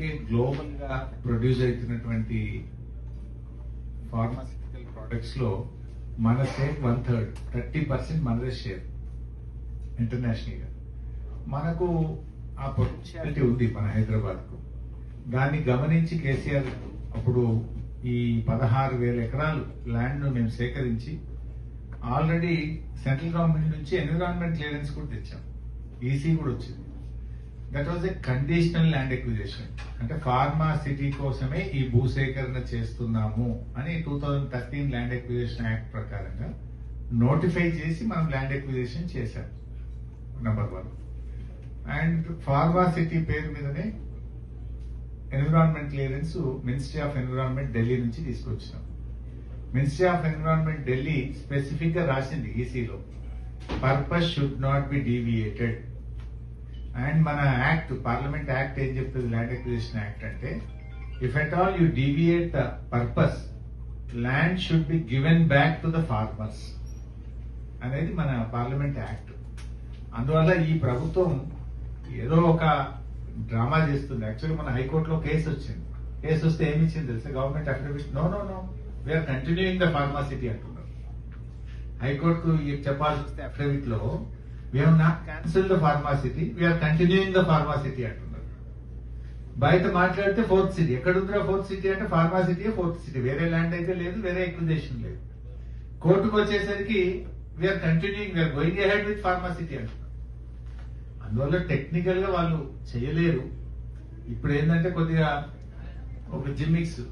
ఇప్పటికే గ్లోబల్ గా ప్రొడ్యూస్ అవుతున్నటువంటి ఫార్మాసిటికల్ ప్రొడక్ట్స్ లో మన స్టేట్ 1/3 30% మనదే షేర్ ఇంటర్నేషనల్ గా. మనకు ఆ పొటెన్షియాలిటీ ఉంది మన హైదరాబాద్ కు. దాన్ని గమనించి కేసీఆర్ అప్పుడు ఈ 16,000 ఎకరాలు ల్యాండ్ ను మేము సేకరించి ఆల్రెడీ సెంట్రల్ గవర్నమెంట్ నుంచి ఎన్విరాన్మెంట్ క్లియరెన్స్ కూడా తెచ్చాం, ఈసీ కూడా వచ్చింది. That was a conditional land acquisition, అంటే ఫార్మా సిటీ కోసమే ఈ భూసేకరణ చేస్తున్నాము అని 2013 ల్యాండ్ ఎక్విజిషన్ యాక్ట్ ప్రకారంగా నోటిఫై చేసి మనం ల్యాండ్ ఎక్విజిషన్ చేశాం నంబర్ 1. అండ్ ఫార్మా సిటీ పేరు మీదనే environment clearance ministry of environment Delhi నుంచి తీసుకొచ్చినాం. Ministry of environment Delhi specific గా రాసింది ఈసీలో, purpose should not be deviated. And మన యాక్ట్, పార్లమెంట్ యాక్ట్ ఏం చెప్తుంది, ల్యాండ్ ఎక్విజిషన్ యాక్ట్ అంటే if at all you deviate the purpose, land should be given back to the farmers అనేది మన parliament act. అందువల్ల ఈ ప్రభుత్వం ఏదో ఒక డ్రామా చేస్తుంది. యాక్చువల్లీ మన హైకోర్టులో కేసు వచ్చింది. కేసు వస్తే ఏమి ఇచ్చింది తెలుసా, government affidavit no we're continuing the Pharma City అంటున్నారు. హైకోర్టుకు చెప్పాల్సి వస్తే అఫిడవిట్ లో we have not cancelled the pharmacity, we are continuing the pharmacity అంటున్నారు. బయట మాట్లాడితే 4th సిటీ, ఎక్కడ ఉందిరా 4th సిటీ అంటే ఫార్మాసిటీ 4th సిటీ, వేరే ల్యాండ్ అయితే లేదు, వేరే ఎక్విజిషన్ లేదు. కోర్టుకు వచ్చేసరికి we're continuing, we're going ahead with Pharma City అంటున్నారు. అందువల్ల టెక్నికల్ గా వాళ్ళు చేయలేరు. ఇప్పుడు ఏంటంటే కొద్దిగా ఒక జిమ్మిక్స్,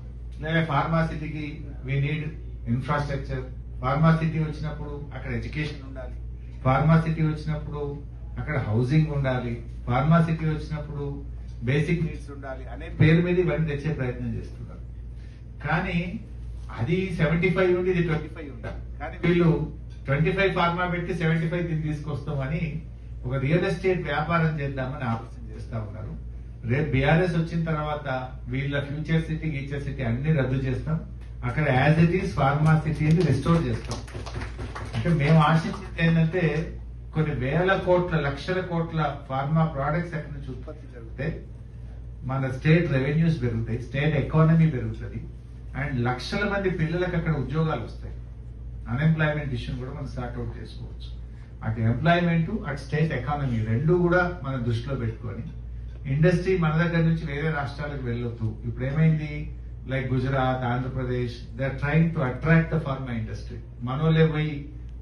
లేదా ఫార్మాసిటీకి వీ నీడ్ ఇన్ఫ్రాస్ట్రక్చర్, ఫార్మాసిటీ వచ్చినప్పుడు అక్కడ ఎడ్యుకేషన్ ఉండాలి, ఫార్మాసిటీ వచ్చినప్పుడు అక్కడ హౌసింగ్ ఉండాలి, ఫార్మాసిటీ వచ్చినప్పుడు బేసిక్ నీడ్స్ ఉండాలి అనే పేరు మీద ఇవన్నీ తెచ్చే ప్రయత్నం చేస్తున్నారు. కానీ అది 75 ఉండి ఇది 25 ఉండాలి. కానీ వీళ్ళు 25 ఫార్మా పెట్టి 75 దీన్ని తీసుకొస్తామని ఒక రియల్ ఎస్టేట్ వ్యాపారం చేద్దామని ఆలోచన చేస్తా ఉన్నారు. రేపు బీఆర్ఎస్ వచ్చిన తర్వాత వీళ్ళ ఫ్యూచర్ సిటీ గీచర్ సిటీ అన్ని రద్దు చేస్తాం, అక్కడ యాజ్ ఇట్ ఈస్ ఫార్మాసిటీని రిస్టోర్ చేస్తాం. అంటే మేము ఆశించింది ఏంటంటే కొన్ని వేల కోట్ల లక్షల కోట్ల ఫార్మా ప్రోడక్ట్స్ అక్కడి నుంచి ఉత్పత్తి జరుగుతాయి, మన స్టేట్ రెవెన్యూస్ పెరుగుతాయి, స్టేట్ ఎకానమీ పెరుగుతుంది, అండ్ లక్షల మంది పిల్లలకు అక్కడ ఉద్యోగాలు వస్తాయి. అన్ఎంప్లాయ్మెంట్ ఇష్యూని కూడా మనం సార్ట్అవుట్ చేసుకోవచ్చు. అటు ఎంప్లాయ్మెంట్, అటు స్టేట్ ఎకానమీ రెండు కూడా మనం దృష్టిలో పెట్టుకొని ఇండస్ట్రీ మన దగ్గర నుంచి వేరే రాష్ట్రాలకు వెళ్ళొద్దు. ఇప్పుడు ఏమైంది, like Gujarat, Andhra Pradesh, they are trying to attract the pharma industry. మనోలే పోయి